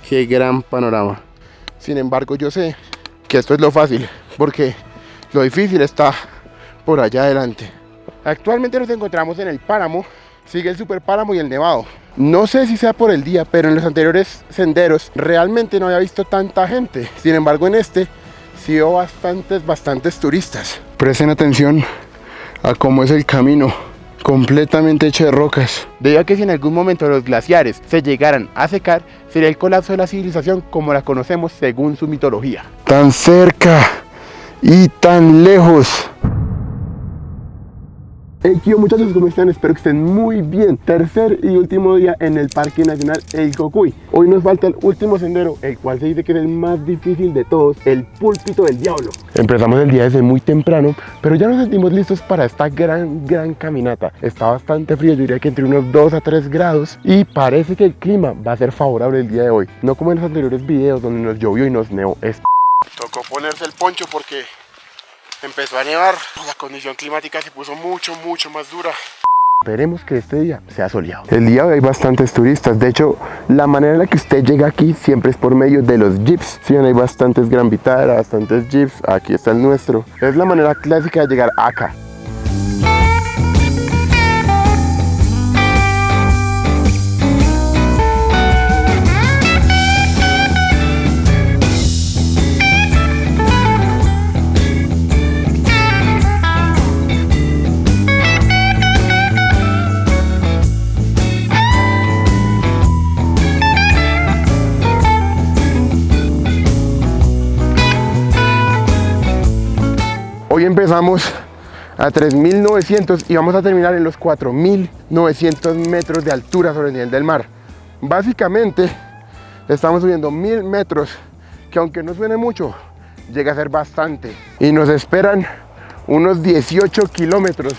Qué gran panorama. Sin embargo, yo sé que esto es lo fácil, porque lo difícil está por allá adelante. Actualmente nos encontramos en el páramo, sigue el super páramo y el nevado. No sé si sea por el día, pero en los anteriores senderos realmente no había visto tanta gente. Sin embargo, en este sí veo bastantes turistas. Presten atención a cómo es el camino, completamente hecho de rocas. Debido a que si en algún momento los glaciares se llegaran a secar, sería el colapso de la civilización como la conocemos según su mitología. Tan cerca y tan lejos. Hey, ¿qué onda, muchachos? ¿Cómo están? Espero que estén muy bien. Tercer y último día en el Parque Nacional El Cocuy. Hoy nos falta el último sendero, el cual se dice que es el más difícil de todos, el Púlpito del Diablo. Empezamos el día desde muy temprano, pero ya nos sentimos listos para esta gran caminata. Está bastante frío, yo diría que entre unos 2 a 3 grados, y parece que el clima va a ser favorable el día de hoy. No como en los anteriores videos donde nos llovió y nos nevó. Tocó ponerse el poncho porque empezó a nevar, la condición climática se puso mucho más dura. Esperemos que este día sea soleado. El día de hoy hay bastantes turistas. De hecho, la manera en la que usted llega aquí siempre es por medio de los jeeps. Sí, hay bastantes Gran Vitara, bastantes jeeps. Aquí está el nuestro. Es la manera clásica de llegar acá. Hoy empezamos a 3.900 y vamos a terminar en los 4.900 metros de altura sobre el nivel del mar. Básicamente estamos subiendo 1.000 metros, que aunque no suene mucho, llega a ser bastante. Y nos esperan unos 18 kilómetros,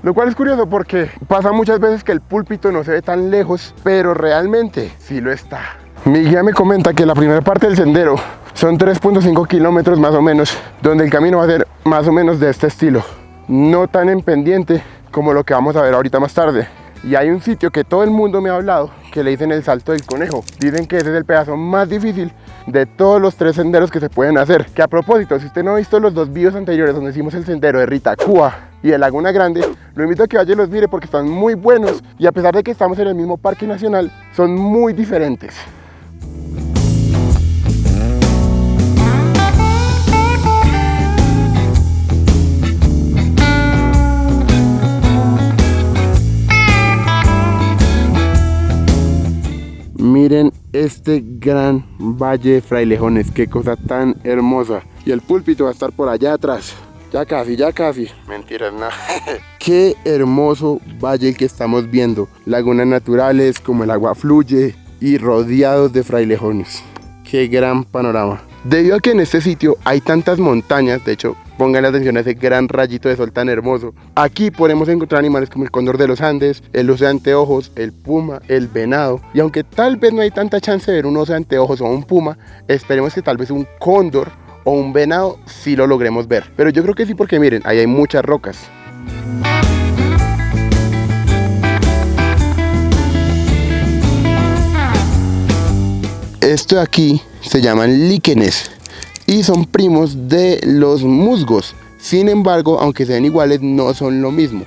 lo cual es curioso porque pasa muchas veces que el púlpito no se ve tan lejos, pero realmente sí lo está. Mi guía me comenta que la primera parte del sendero son 3.5 kilómetros más o menos, donde el camino va a ser más o menos de este estilo, no tan en pendiente como lo que vamos a ver ahorita más tarde. Y hay un sitio que todo el mundo me ha hablado, que le dicen el Salto del Conejo. Dicen que ese es el pedazo más difícil de todos los 3 senderos que se pueden hacer. Que a propósito, si usted no ha visto los 2 videos anteriores donde hicimos el sendero de Ritacúa y de Laguna Grande, lo invito a que vaya y los mire porque están muy buenos, y a pesar de que estamos en el mismo parque nacional, son muy diferentes. Miren este gran valle de Frailejones, qué cosa tan hermosa. Y el púlpito va a estar por allá atrás. Ya casi. Mentiras, nada. Qué hermoso valle el que estamos viendo. Lagunas naturales, como el agua fluye, y rodeados de frailejones. Qué gran panorama. Debido a que en este sitio hay tantas montañas, de hecho, pongan atención a ese gran rayito de sol tan hermoso. Aquí podemos encontrar animales como el cóndor de los Andes, el oso de anteojos, el puma, el venado. Y aunque tal vez no hay tanta chance de ver un oso de anteojos o un puma, esperemos que tal vez un cóndor o un venado sí lo logremos ver. Pero yo creo que sí, porque miren, ahí hay muchas rocas. Esto de aquí se llaman líquenes y son primos de los musgos. Sin embargo, aunque sean iguales, no son lo mismo.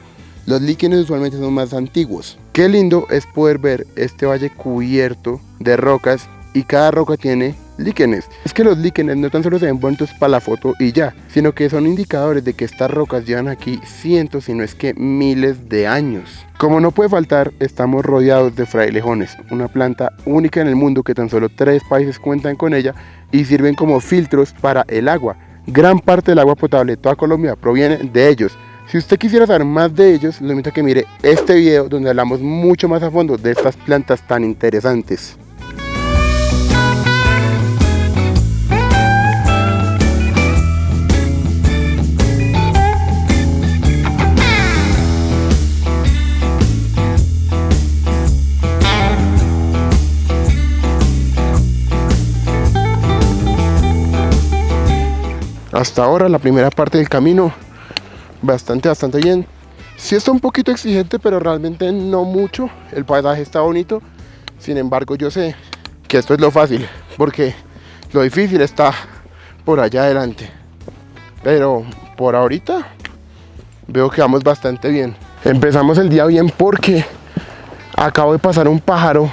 Los líquenes usualmente son más antiguos. Qué lindo es poder ver este valle cubierto de rocas, y cada roca tiene líquenes. Es que los líquenes no tan solo se ven bonitos para la foto y ya, sino que son indicadores de que estas rocas llevan aquí cientos, si no es que miles de años. Como no puede faltar, estamos rodeados de frailejones, una planta única en el mundo que tan solo 3 países cuentan con ella y sirven como filtros para el agua. Gran parte del agua potable de toda Colombia proviene de ellos. Si usted quisiera saber más de ellos, le invito a que mire este video donde hablamos mucho más a fondo de estas plantas tan interesantes. Hasta ahora la primera parte del camino bastante bien. Sí está un poquito exigente, pero realmente no mucho. El paisaje está bonito. Sin embargo, yo sé que esto es lo fácil, porque lo difícil está por allá adelante. Pero por ahorita veo que vamos bastante bien. Empezamos el día bien porque acabo de pasar un pájaro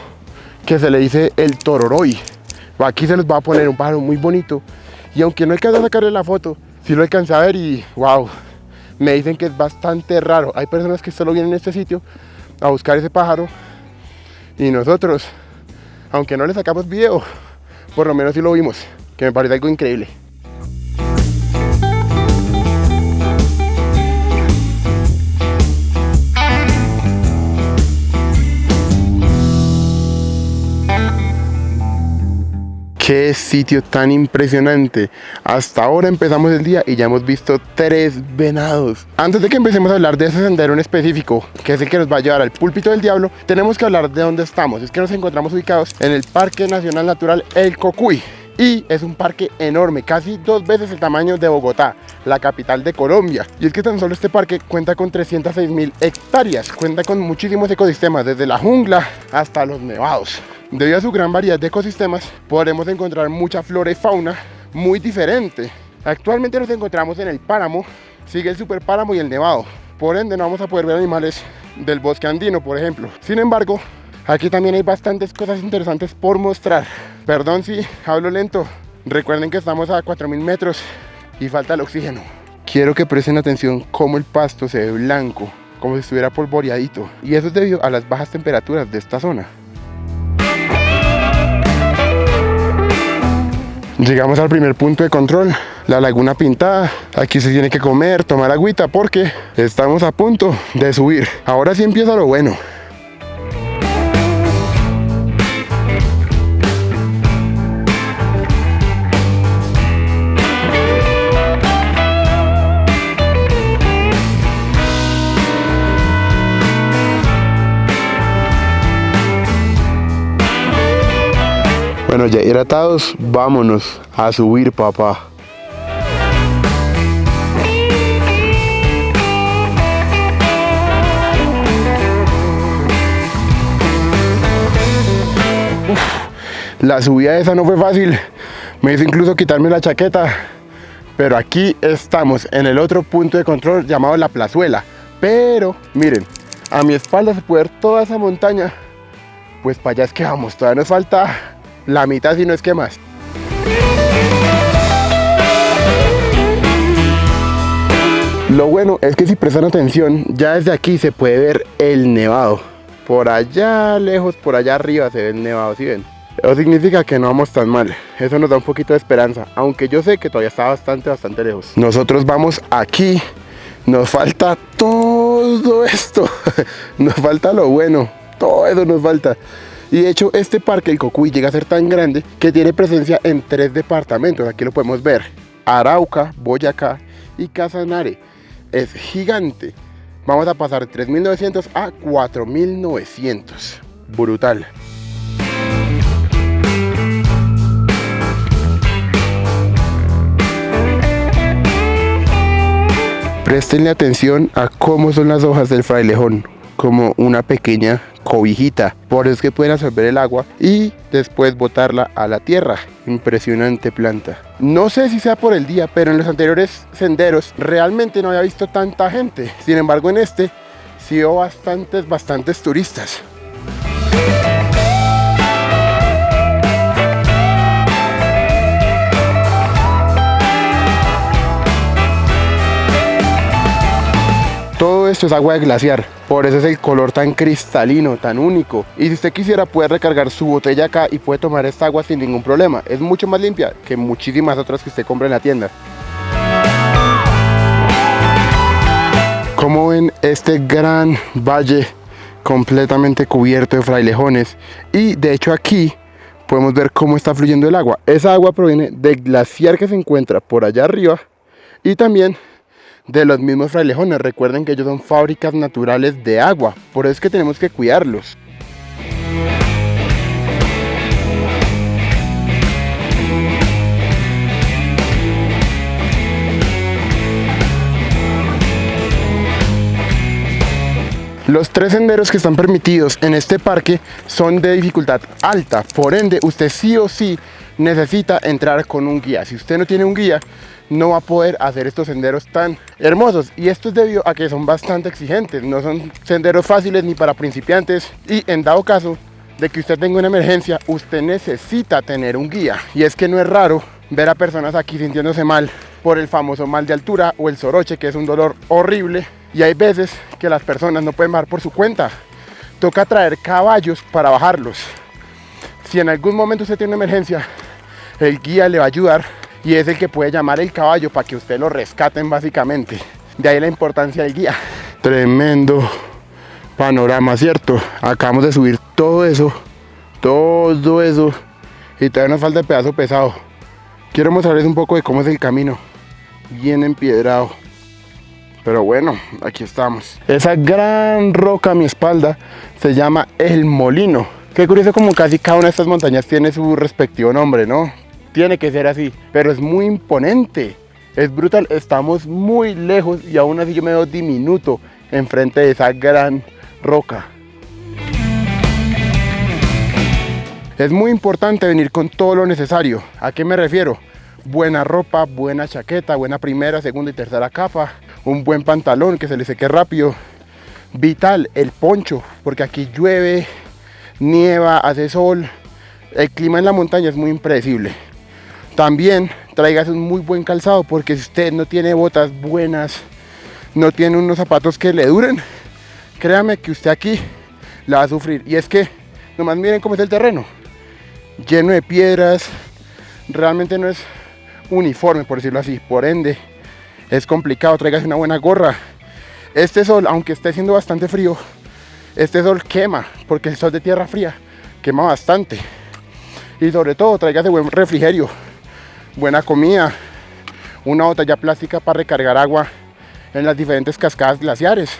que se le dice el tororoy. Aquí se les va a poner un pájaro muy bonito. Y aunque no alcancé a sacarle la foto, sí lo alcancé a ver y wow, me dicen que es bastante raro. Hay personas que solo vienen a este sitio a buscar ese pájaro. Y nosotros, aunque no le sacamos video, por lo menos sí lo vimos, que me parece algo increíble. Qué sitio tan impresionante. Hasta ahora empezamos el día y ya hemos visto 3 venados. Antes de que empecemos a hablar de ese sendero en específico, que es el que nos va a llevar al Púlpito del Diablo, tenemos que hablar de dónde estamos. Es que nos encontramos ubicados en el Parque Nacional Natural El Cocuy. Y es un parque enorme, casi 2 veces el tamaño de Bogotá, la capital de Colombia. Y es que tan solo este parque cuenta con 306.000 hectáreas, cuenta con muchísimos ecosistemas, desde la jungla hasta los nevados. Debido a su gran variedad de ecosistemas, podremos encontrar mucha flora y fauna muy diferente. Actualmente nos encontramos en el páramo, sigue el superpáramo y el nevado. Por ende no vamos a poder ver animales del bosque andino, por ejemplo. Sin embargo, aquí también hay bastantes cosas interesantes por mostrar. Perdón si hablo lento. Recuerden que estamos a 4.000 metros y falta el oxígeno. Quiero que presten atención cómo el pasto se ve blanco, como si estuviera polvoreadito. Y eso es debido a las bajas temperaturas de esta zona. Llegamos al primer punto de control, la Laguna Pintada. Aquí se tiene que comer, tomar agüita porque estamos a punto de subir. Ahora sí empieza lo bueno. Bueno, ya hidratados, vámonos a subir, papá. La subida esa no fue fácil, me hizo incluso quitarme la chaqueta, pero aquí estamos en el otro punto de control llamado La Plazuela. Pero miren, a mi espalda se puede ver toda esa montaña, pues para allá es que vamos, todavía nos falta la mitad si no es que más. Lo bueno es que si prestan atención, ya desde aquí se puede ver el nevado. Por allá lejos, por allá arriba se ve el nevado, ¿sí ven? Eso significa que no vamos tan mal. Eso nos da un poquito de esperanza, aunque yo sé que todavía está bastante lejos. Nosotros vamos aquí, nos falta todo esto. Nos falta lo bueno, todo eso nos falta. Y de hecho este parque, el Cocuy, llega a ser tan grande que tiene presencia en 3 departamentos. Aquí lo podemos ver: Arauca, Boyacá y Casanare. Es gigante. Vamos a pasar de 3.900 a 4.900. Brutal. Prestenle atención a cómo son las hojas del frailejón, como una pequeña cobijita. Por eso es que pueden absorber el agua y después botarla a la tierra. Impresionante planta. No sé si sea por el día, pero en los anteriores senderos realmente no había visto tanta gente. Sin embargo, en este sí veo bastantes turistas. Todo esto es agua de glaciar, por eso es el color tan cristalino, tan único. Y si usted quisiera, puede recargar su botella acá y puede tomar esta agua sin ningún problema. Es mucho más limpia que muchísimas otras que usted compra en la tienda. Como ven, este gran valle completamente cubierto de frailejones. Y de hecho aquí podemos ver cómo está fluyendo el agua. Esa agua proviene del glaciar que se encuentra por allá arriba y también de los mismos frailejones. Recuerden que ellos son fábricas naturales de agua, por eso es que tenemos que cuidarlos. Los 3 senderos que están permitidos en este parque son de dificultad alta, por ende usted sí o sí necesita entrar con un guía. Si usted no tiene un guía, no va a poder hacer estos senderos tan hermosos, y esto es debido a que son bastante exigentes, no son senderos fáciles ni para principiantes, y en dado caso de que usted tenga una emergencia, usted necesita tener un guía. Y es que no es raro ver a personas aquí sintiéndose mal por el famoso mal de altura o el soroche, que es un dolor horrible, y hay veces que las personas no pueden bajar por su cuenta, toca traer caballos para bajarlos. Si en algún momento usted tiene una emergencia, el guía le va a ayudar y es el que puede llamar el caballo para que usted lo rescaten básicamente. De ahí la importancia del guía. Tremendo panorama, ¿cierto? Acabamos de subir todo eso y todavía nos falta el pedazo pesado. Quiero mostrarles un poco de cómo es el camino, bien empedrado, pero bueno, aquí estamos. Esa gran roca a mi espalda se llama El Molino. Qué curioso como casi cada una de estas montañas tiene su respectivo nombre, ¿no? Tiene que ser así, pero es muy imponente, es brutal. Estamos muy lejos y aún así yo me veo diminuto enfrente de esa gran roca. Es muy importante venir con todo lo necesario. ¿A qué me refiero? Buena ropa, buena chaqueta, buena primera, segunda y tercera capa, un buen pantalón que se le seque rápido. Vital, el poncho, porque aquí llueve, nieva, hace sol. El clima en la montaña es muy impredecible. También tráigase un muy buen calzado, porque si usted no tiene botas buenas, no tiene unos zapatos que le duren, créame que usted aquí la va a sufrir. Y es que nomás miren cómo es el terreno, lleno de piedras, realmente no es uniforme, por decirlo así, por ende es complicado. Tráigase una buena gorra. Este sol, aunque esté haciendo bastante frío, este sol quema, porque el sol de tierra fría quema bastante. Y sobre todo tráigase buen refrigerio, buena comida, una botella plástica para recargar agua en las diferentes cascadas glaciares,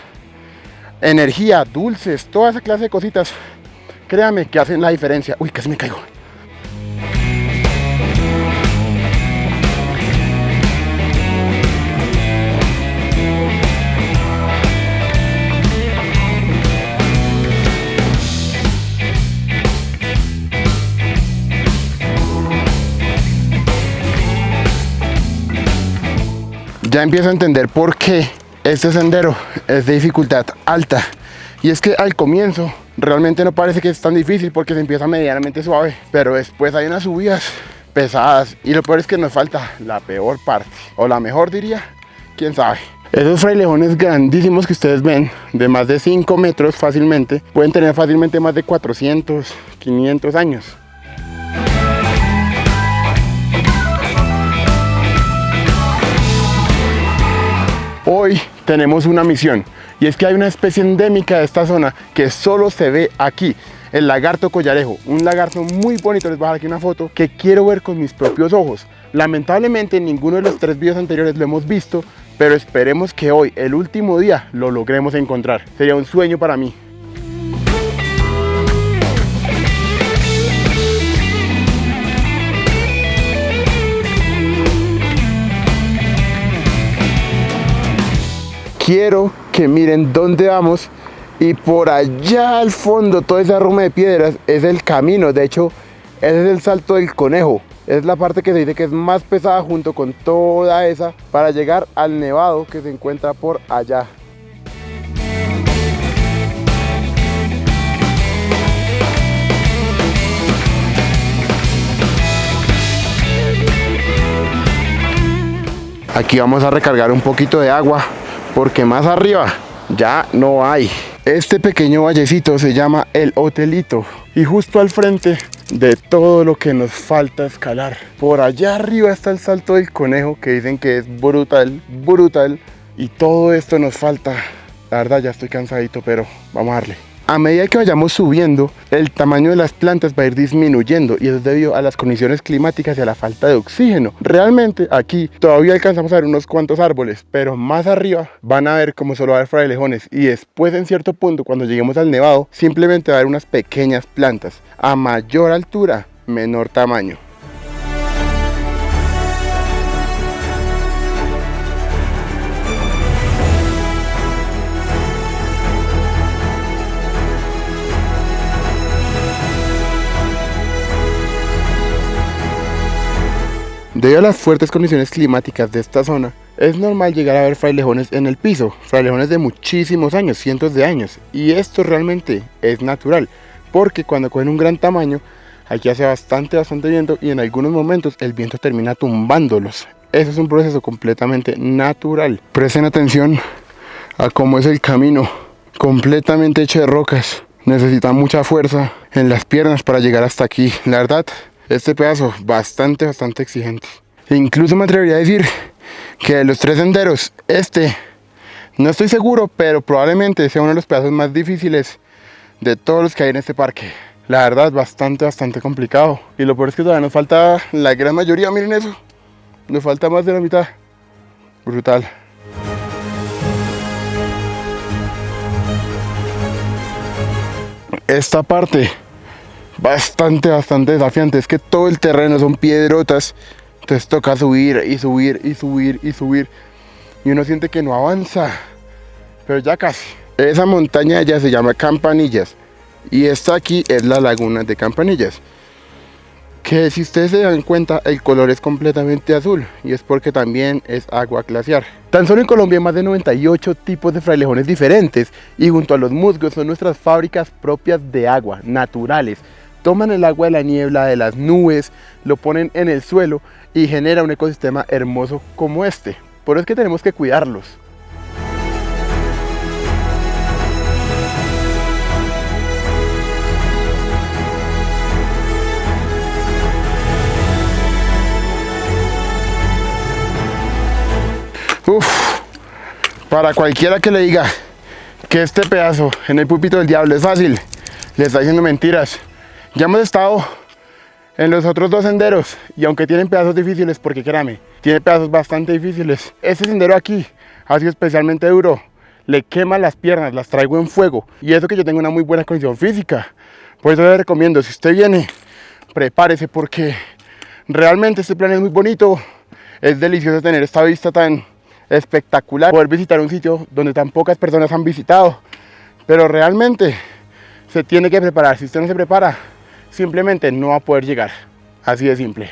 energía, dulces, toda esa clase de cositas, créame que hacen la diferencia. Uy, casi me caigo. Ya empiezo a entender por qué este sendero es de dificultad alta. Y es que al comienzo realmente no parece que es tan difícil, porque se empieza medianamente suave, pero después hay unas subidas pesadas y lo peor es que nos falta la peor parte, o la mejor diría, quién sabe. Esos frailejones grandísimos que ustedes ven, de más de 5 metros fácilmente, pueden tener fácilmente más de 400, 500 años. Hoy tenemos una misión, y es que hay una especie endémica de esta zona que solo se ve aquí, el lagarto collarejo, un lagarto muy bonito. Les voy a dejar aquí una foto que quiero ver con mis propios ojos. Lamentablemente ninguno de los 3 videos anteriores lo hemos visto, pero esperemos que hoy, el último día, lo logremos encontrar. Sería un sueño para mí. Quiero que miren dónde vamos, y por allá al fondo, toda esa ruma de piedras es el camino. De hecho, ese es el Salto del Conejo. Es la parte que se dice que es más pesada junto con toda esa para llegar al nevado que se encuentra por allá. Aquí vamos a recargar un poquito de agua, porque más arriba ya no hay. Este pequeño vallecito se llama El Hotelito, y justo al frente de todo lo que nos falta escalar, por allá arriba está el Salto del Conejo, que dicen que es brutal, brutal, y todo esto nos falta. La verdad ya estoy cansadito, pero vamos a darle. A medida que vayamos subiendo, el tamaño de las plantas va a ir disminuyendo, y eso es debido a las condiciones climáticas y a la falta de oxígeno. Realmente aquí todavía alcanzamos a ver unos cuantos árboles, pero más arriba van a ver como solo va a haber frailejones, y después en cierto punto, cuando lleguemos al nevado, simplemente va a haber unas pequeñas plantas. A mayor altura, menor tamaño. Debido a las fuertes condiciones climáticas de esta zona, es normal llegar a ver frailejones en el piso, frailejones de muchísimos años, cientos de años, y esto realmente es natural, porque cuando cogen un gran tamaño, aquí hace bastante viento y en algunos momentos el viento termina tumbándolos. Eso es un proceso completamente natural. Presten atención a cómo es el camino, completamente hecho de rocas. Necesita mucha fuerza en las piernas para llegar hasta aquí. La verdad, este pedazo bastante exigente. Incluso me atrevería a decir que de los 3 senderos, no estoy seguro, pero probablemente sea uno de los pedazos más difíciles de todos los que hay en este parque. La verdad, bastante complicado. Y lo peor es que todavía nos falta la gran mayoría, miren eso. Nos falta más de la mitad. Brutal. Esta parte, bastante desafiante. Es que todo el terreno son piedrotas. Entonces toca subir y subir. Y uno siente que no avanza. Pero ya casi. Esa montaña ya se llama Campanillas. Y esta aquí es la laguna de Campanillas. Que si ustedes se dan cuenta, el color es completamente azul. Y es porque también es agua glaciar. Tan solo en Colombia hay más de 98 tipos de frailejones diferentes. Y junto a los musgos son nuestras fábricas propias de agua, naturales. Toman el agua de la niebla, de las nubes, lo ponen en el suelo y genera un ecosistema hermoso como este. Por eso es que tenemos que cuidarlos. Para cualquiera que le diga que este pedazo en el púlpito del diablo es fácil, le está diciendo mentiras. Ya hemos estado en los otros 2 senderos y aunque tienen pedazos difíciles, porque créame, tiene pedazos bastante difíciles, este sendero aquí ha sido especialmente duro. Le quema las piernas, las traigo en fuego, y eso que yo tengo una muy buena condición física. Por eso les recomiendo, si usted viene, prepárese, porque realmente este plan es muy bonito. Es delicioso tener esta vista tan espectacular, poder visitar un sitio donde tan pocas personas han visitado, pero realmente se tiene que preparar. Si usted no se prepara, simplemente no va a poder llegar, así de simple.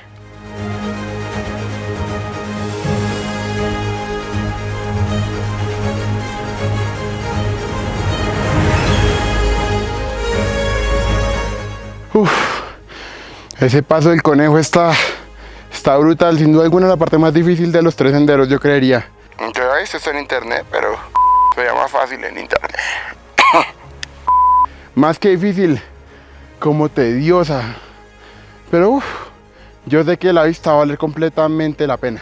Ese paso del conejo está brutal, sin duda alguna la parte más difícil de los 3 senderos, yo creería. Aunque esto está en internet, pero se llama fácil en internet. Más que difícil, como tediosa. Pero yo sé que la vista va a valer completamente la pena.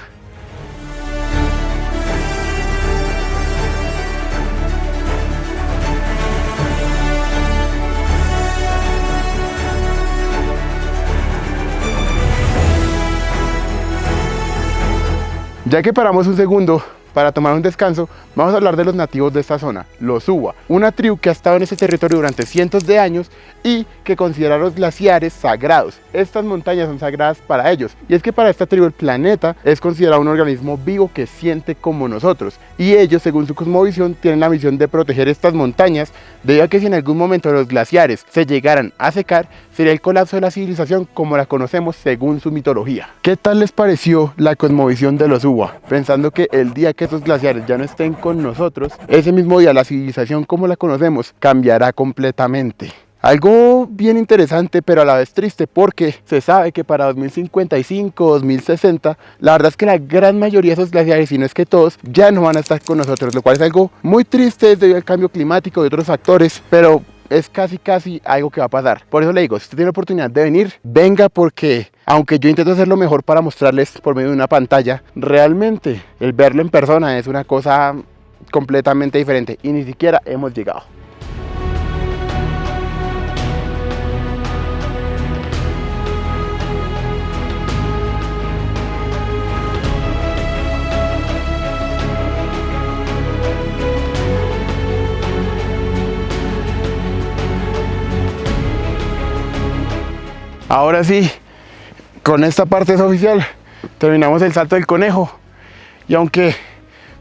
Ya que paramos un segundo para tomar un descanso, vamos a hablar de los nativos de esta zona, los Uwa, una tribu que ha estado en este territorio durante cientos de años y que considera los glaciares sagrados. Estas montañas son sagradas para ellos, y es que para esta tribu el planeta es considerado un organismo vivo que siente como nosotros, y ellos, según su cosmovisión, tienen la misión de proteger estas montañas, debido a que si en algún momento los glaciares se llegaran a secar, sería el colapso de la civilización como la conocemos según su mitología. ¿Qué tal les pareció la cosmovisión de los Uwa? Pensando que el día que esos glaciares ya no estén con nosotros, ese mismo día la civilización como la conocemos cambiará completamente. Algo bien interesante, pero a la vez triste, porque se sabe que para 2055, 2060, la verdad es que la gran mayoría de esos glaciares, si no es que todos, ya no van a estar con nosotros, lo cual es algo muy triste debido al cambio climático y otros factores, pero es casi algo que va a pasar. Por eso le digo, si usted tiene la oportunidad de venir, venga, porque aunque yo intento hacer lo mejor para mostrarles por medio de una pantalla, realmente el verlo en persona es una cosa completamente diferente y ni siquiera hemos llegado. Ahora sí, con esta parte es oficial, terminamos el salto del conejo, y aunque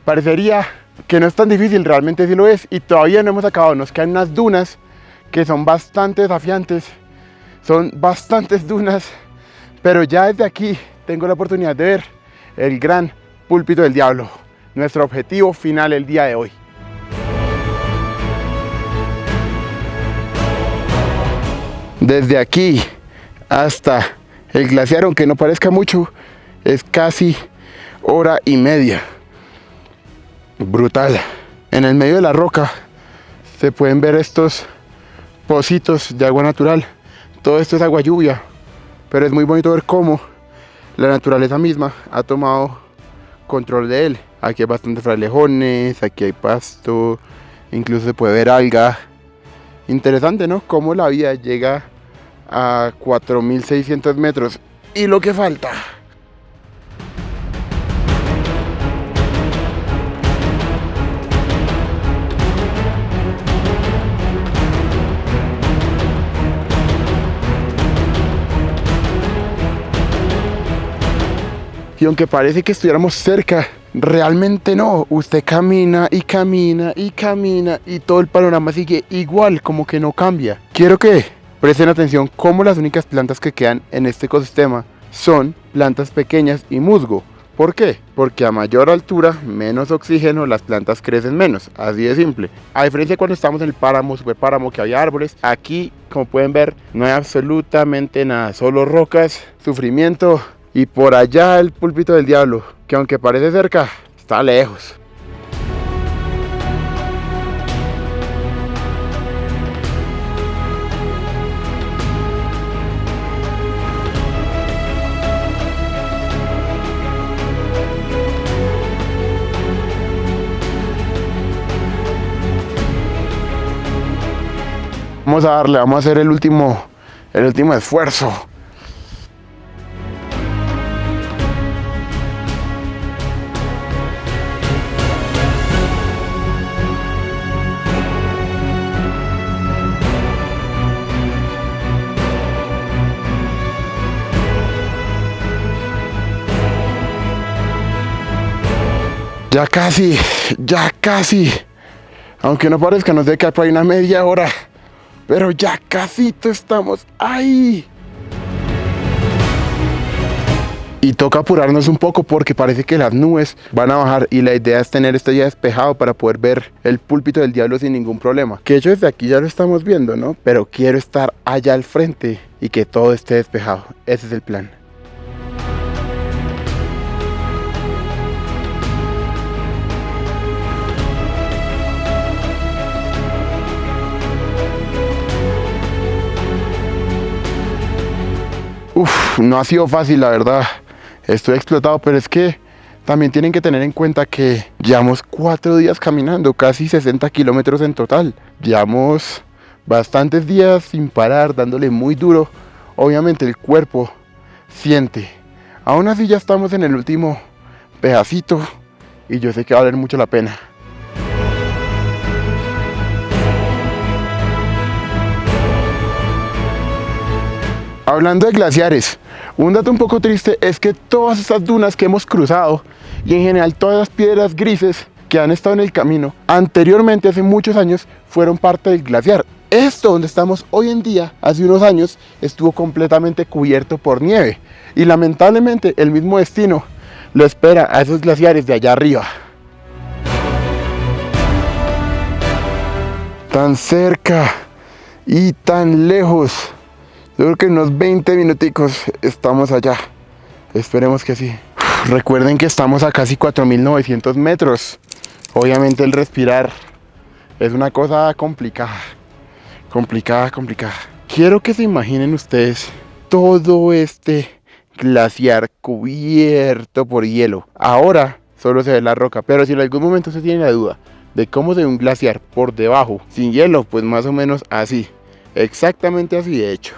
parecería que no es tan difícil, realmente sí lo es, y todavía no hemos acabado. Nos quedan unas dunas que son bastante desafiantes, son bastantes dunas, pero ya desde aquí tengo la oportunidad de ver el gran Púlpito del Diablo, nuestro objetivo final el día de hoy. Desde aquí hasta el glaciar, aunque no parezca mucho, es casi hora y media. Brutal. En el medio de la roca se pueden ver estos pocitos de agua natural. Todo esto es agua lluvia, pero es muy bonito ver cómo la naturaleza misma ha tomado control de él. Aquí hay bastantes frailejones, aquí hay pasto, incluso se puede ver alga. Interesante, ¿no? Cómo la vida llega a 4.600 metros y lo que falta. Y aunque parece que estuviéramos cerca, realmente no. Usted camina y camina y camina y todo el panorama sigue igual, como que no cambia. Quiero que presten atención cómo las únicas plantas que quedan en este ecosistema son plantas pequeñas y musgo. ¿Por qué? Porque a mayor altura, menos oxígeno, las plantas crecen menos, así de simple. A diferencia de cuando estamos en el páramo, super páramo, que había árboles, aquí, como pueden ver, no hay absolutamente nada, solo rocas, sufrimiento. Y por allá el Púlpito del Diablo, que aunque parece cerca, está lejos. Vamos a darle, vamos a hacer el último esfuerzo. Ya casi. Aunque no parezca, nos debe quedar por ahí una media hora. Pero ya casito estamos ahí. Y toca apurarnos un poco porque parece que las nubes van a bajar. Y la idea es tener esto ya despejado para poder ver el Púlpito del Diablo sin ningún problema. Que de hecho desde aquí ya lo estamos viendo, ¿no? Pero quiero estar allá al frente y que todo esté despejado. Ese es el plan. No ha sido fácil, la verdad. Estoy explotado, pero es que también tienen que tener en cuenta que llevamos 4 días caminando, casi 60 kilómetros en total. Llevamos bastantes días sin parar, dándole muy duro. Obviamente el cuerpo siente. Aún así ya estamos en el último pedacito y yo sé que va a valer mucho la pena. Hablando de glaciares, un dato un poco triste es que todas estas dunas que hemos cruzado y en general todas las piedras grises que han estado en el camino anteriormente, hace muchos años, fueron parte del glaciar. Esto donde estamos hoy en día, hace unos años, estuvo completamente cubierto por nieve y lamentablemente el mismo destino lo espera a esos glaciares de allá arriba. Tan cerca y tan lejos. Yo creo que en unos 20 minuticos estamos allá. Esperemos que sí. Recuerden que estamos a casi 4.900 metros. Obviamente el respirar es una cosa complicada. Complicada. Quiero que se imaginen ustedes todo este glaciar cubierto por hielo. Ahora solo se ve la roca, pero si en algún momento se tiene la duda de cómo se ve un glaciar por debajo sin hielo, pues más o menos así. Exactamente así de hecho.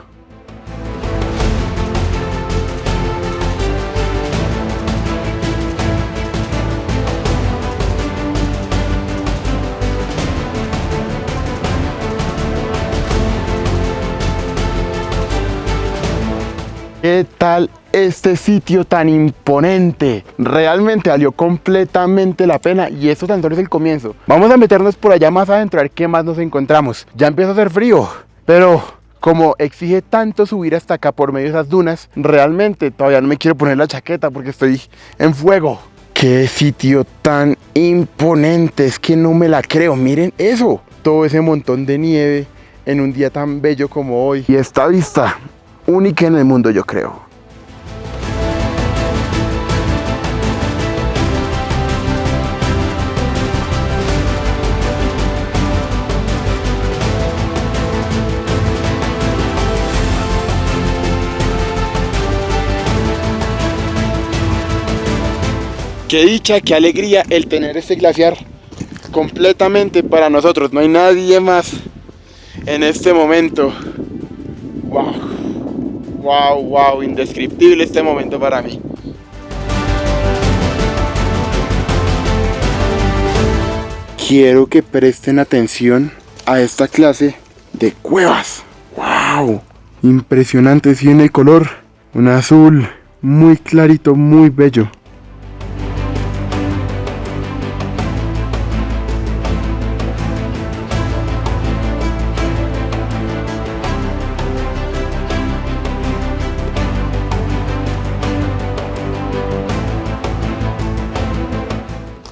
¿Qué tal este sitio tan imponente? Realmente valió completamente la pena y esto tan solo es el comienzo. Vamos a meternos por allá más adentro a ver qué más nos encontramos. Ya empieza a hacer frío, pero como exige tanto subir hasta acá por medio de esas dunas, realmente todavía no me quiero poner la chaqueta porque estoy en fuego. ¡Qué sitio tan imponente! Es que no me la creo, miren eso. Todo ese montón de nieve en un día tan bello como hoy. Y esta vista, única en el mundo, yo creo. Qué dicha, qué alegría el tener este glaciar completamente para nosotros. No hay nadie más en este momento. Wow, wow, wow, indescriptible este momento para mí. Quiero que presten atención a esta clase de cuevas. Wow, impresionante, sí, en el color, un azul muy clarito, muy bello.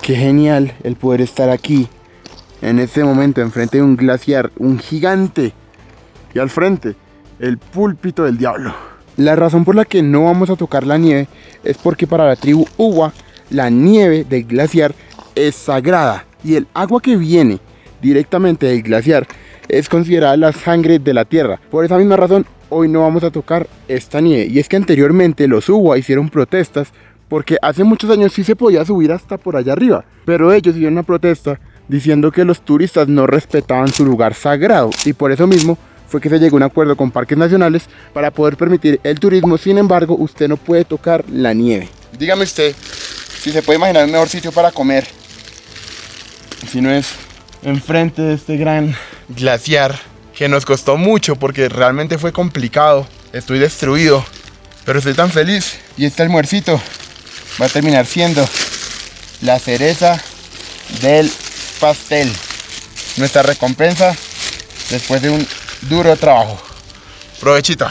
Qué genial el poder estar aquí, en este momento, enfrente de un glaciar, un gigante. Y al frente, el púlpito del diablo. La razón por la que no vamos a tocar la nieve es porque para la tribu Uwa, la nieve del glaciar es sagrada. Y el agua que viene directamente del glaciar es considerada la sangre de la tierra. Por esa misma razón, hoy no vamos a tocar esta nieve. Y es que anteriormente los Uwa hicieron protestas porque hace muchos años sí se podía subir hasta por allá arriba, pero ellos hicieron una protesta diciendo que los turistas no respetaban su lugar sagrado, y por eso mismo fue que se llegó a un acuerdo con parques nacionales para poder permitir el turismo. Sin embargo, usted no puede tocar la nieve. Dígame usted si se puede imaginar un mejor sitio para comer, si no es enfrente de este gran glaciar que nos costó mucho porque realmente fue complicado. Estoy destruido, pero estoy tan feliz. Y este almuercito va a terminar siendo la cereza del pastel, nuestra recompensa después de un duro trabajo. Provechito.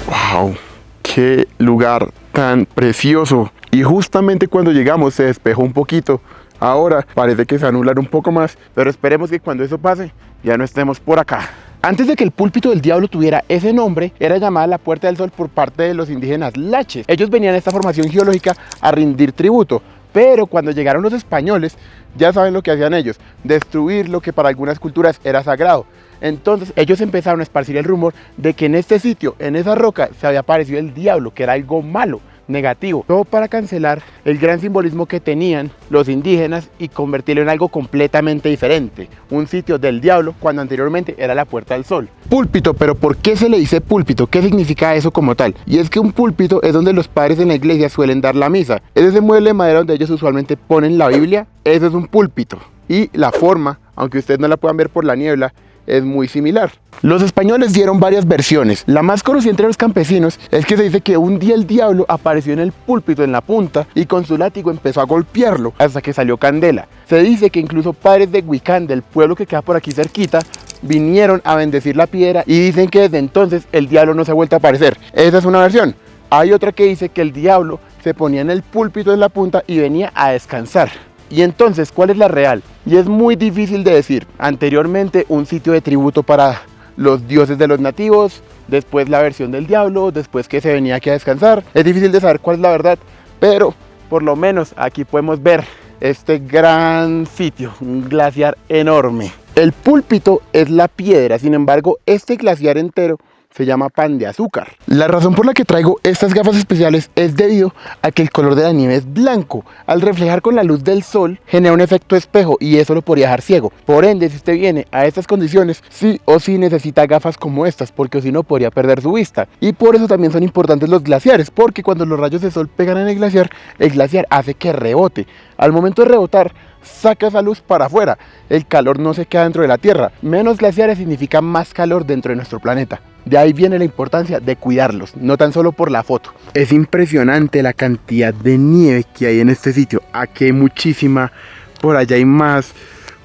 Wow, qué lugar tan precioso. Y justamente cuando llegamos se despejó un poquito. Ahora parece que se anular un poco más, pero esperemos que cuando eso pase ya no estemos por acá. Antes de que el púlpito del diablo tuviera ese nombre, era llamada la Puerta del Sol por parte de los indígenas laches. Ellos venían a esta formación geológica a rendir tributo, pero cuando llegaron los españoles, ya saben lo que hacían ellos: destruir lo que para algunas culturas era sagrado. Entonces ellos empezaron a esparcir el rumor de que en este sitio, en esa roca, se había aparecido el diablo, que era algo malo, negativo, todo para cancelar el gran simbolismo que tenían los indígenas y convertirlo en algo completamente diferente, un sitio del diablo cuando anteriormente era la Puerta del Sol. Púlpito, pero ¿por qué se le dice púlpito? ¿Qué significa eso como tal? Y es que un púlpito es donde los padres en la iglesia suelen dar la misa. Es ese mueble de madera donde ellos usualmente ponen la Biblia. Eso es un púlpito. Y la forma, aunque ustedes no la puedan ver por la niebla, es muy similar. Los españoles dieron varias versiones. La más conocida entre los campesinos es que se dice que un día el diablo apareció en el púlpito en la punta y con su látigo empezó a golpearlo hasta que salió candela. Se dice que incluso padres de Huicán, del pueblo que queda por aquí cerquita, vinieron a bendecir la piedra y dicen que desde entonces el diablo no se ha vuelto a aparecer. Esa es una versión. Hay otra que dice que el diablo se ponía en el púlpito en la punta y venía a descansar. Y entonces, ¿cuál es la real? Y es muy difícil de decir. Anteriormente un sitio de tributo para los dioses de los nativos, después la versión del diablo, después que se venía aquí a descansar. Es difícil de saber cuál es la verdad, pero por lo menos aquí podemos ver este gran sitio, un glaciar enorme. El púlpito es la piedra, sin embargo este glaciar entero se llama Pan de Azúcar. La razón por la que traigo estas gafas especiales es debido a que el color de la nieve es blanco. Al reflejar con la luz del sol genera un efecto espejo y eso lo podría dejar ciego. Por ende, si usted viene a estas condiciones, sí o sí necesita gafas como estas, porque si no podría perder su vista. Y por eso también son importantes los glaciares, porque cuando los rayos de sol pegan en el glaciar hace que rebote. Al momento de rebotar saca esa luz para afuera. El calor no se queda dentro de la Tierra. Menos glaciares significa más calor dentro de nuestro planeta. De ahí viene la importancia de cuidarlos, no tan solo por la foto. Es impresionante la cantidad de nieve que hay en este sitio. Aquí hay muchísima, por allá hay más,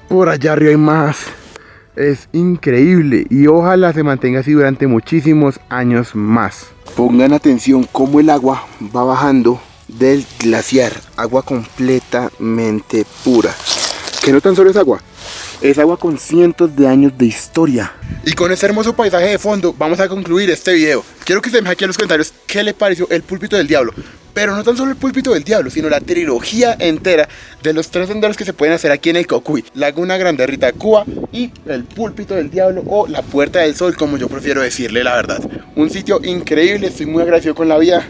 por allá arriba hay más. Es increíble y ojalá se mantenga así durante muchísimos años más. Pongan atención cómo el agua va bajando del glaciar. Agua completamente pura. Que no tan solo es agua con cientos de años de historia. Y con este hermoso paisaje de fondo vamos a concluir este video. Quiero que se me dejen aquí en los comentarios qué les pareció el Púlpito del Diablo. Pero no tan solo el Púlpito del Diablo, sino la trilogía entera de los 3 senderos que se pueden hacer aquí en el Cocuy: Laguna Grande, Ritacúa y el Púlpito del Diablo, o la Puerta del Sol, como yo prefiero decirle, la verdad. Un sitio increíble, estoy muy agradecido con la vida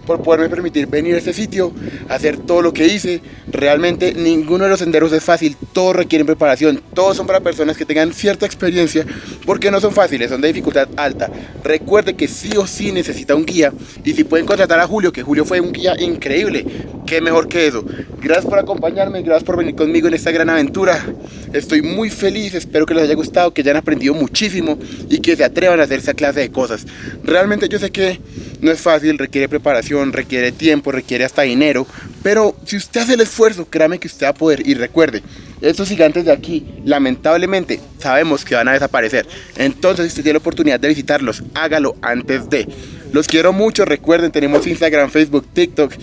por poderme permitir venir a este sitio, hacer todo lo que hice. Realmente ninguno de los senderos es fácil, todos requieren preparación, todos son para personas que tengan cierta experiencia, porque no son fáciles, son de dificultad alta. Recuerde que sí o sí necesita un guía, y si pueden contratar a Julio, que Julio fue un guía increíble, qué mejor que eso. Gracias por acompañarme, gracias por venir conmigo en esta gran aventura. Estoy muy feliz, espero que les haya gustado, que hayan aprendido muchísimo y que se atrevan a hacer esa clase de cosas. Realmente yo sé que no es fácil, requiere preparación, requiere tiempo, requiere hasta dinero, pero si usted hace el esfuerzo, créame que usted va a poder. Y recuerde, estos gigantes de aquí, lamentablemente, sabemos que van a desaparecer. Entonces, si usted tiene la oportunidad de visitarlos, hágalo antes de. Los quiero mucho, recuerden, tenemos Instagram, Facebook, TikTok,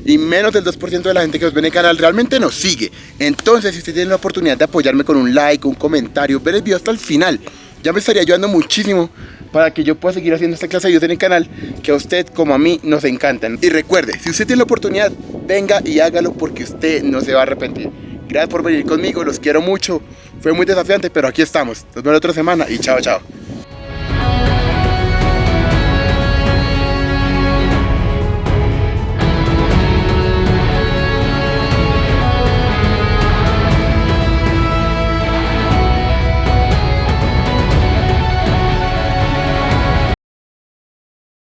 y menos del 2% de la gente que nos ve en el canal realmente nos sigue. Entonces, si usted tiene la oportunidad de apoyarme con un like, un comentario, ver el video hasta el final, ya me estaría ayudando muchísimo para que yo pueda seguir haciendo esta clase de videos en el canal, que a usted como a mí nos encantan. Y recuerde, si usted tiene la oportunidad, venga y hágalo, porque usted no se va a arrepentir. Gracias por venir conmigo, los quiero mucho. Fue muy desafiante, pero aquí estamos. Nos vemos la otra semana y chao, chao.